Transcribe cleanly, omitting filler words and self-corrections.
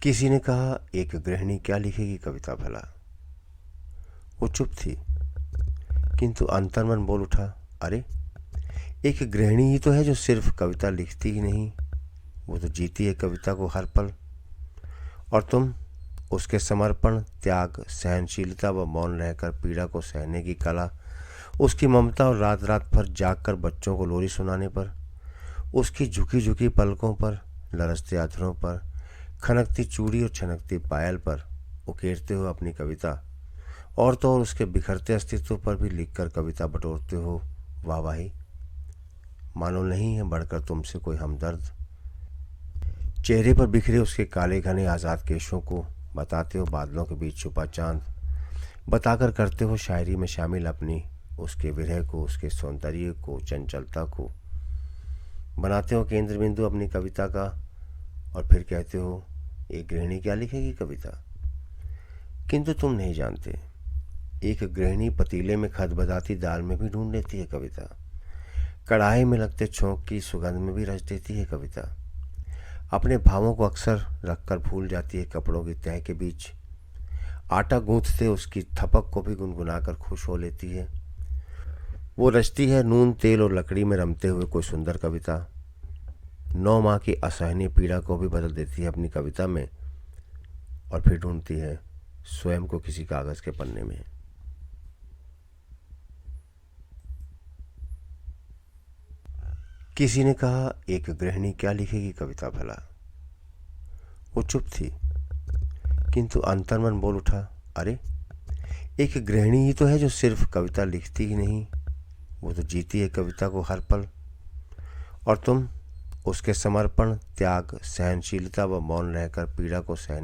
किसी ने कहा, एक गृहिणी क्या लिखेगी कविता भला। वो चुप थी, किंतु अंतर्मन बोल उठा, अरे एक गृहिणी ही तो है जो सिर्फ कविता लिखती ही नहीं, वो तो जीती है कविता को हर पल। और तुम उसके समर्पण, त्याग, सहनशीलता व मौन रहकर पीड़ा को सहने की कला, उसकी ममता और रात रात भर जागकर बच्चों को लोरी सुनाने पर, उसकी झुकी झुकी पलकों पर, लरसते अधरों पर, खनकती चूड़ी और छनकती पायल पर उकेरते हो अपनी कविता, और तो और उसके बिखरते अस्तित्व पर भी लिखकर कविता बटोरते हो वाहवाही। मानो नहीं है बढ़कर तुमसे कोई हमदर्द। चेहरे पर बिखरे उसके काले घने आज़ाद केशों को बताते हो बादलों के बीच छुपा चांद, बताकर करते हो शायरी में शामिल अपनी उसके विरह को, उसके सौंदर्य को, चंचलता को। बनाते हो केंद्र बिंदु अपनी कविता का, और फिर कहते हो एक गृहिणी क्या लिखेगी कविता। किंतु तुम नहीं जानते, एक गृहिणी पतीले में खदबदाती दाल में भी ढूंढ लेती है कविता, कढ़ाई में लगते छोंक की सुगंध में भी रच देती है कविता, अपने भावों को अक्सर रखकर भूल जाती है कपड़ों की तह के बीच, आटा गूंथते उसकी थपक को भी गुनगुनाकर खुश हो लेती है। वो रचती है नून तेल और लकड़ी में रमते हुए कोई सुंदर कविता, 9 माह की असहनीय पीड़ा को भी बदल देती है अपनी कविता में, और फिर ढूंढती है स्वयं को किसी कागज के पन्ने में। किसी ने कहा, एक गृहिणी क्या लिखेगी कविता भला। वो चुप थी, किंतु अंतर्मन बोल उठा, अरे एक गृहिणी ही तो है जो सिर्फ कविता लिखती ही नहीं, वो तो जीती है कविता को हर पल। और तुम उसके समर्पण, त्याग, सहनशीलता व मौन रहकर पीड़ा को सहने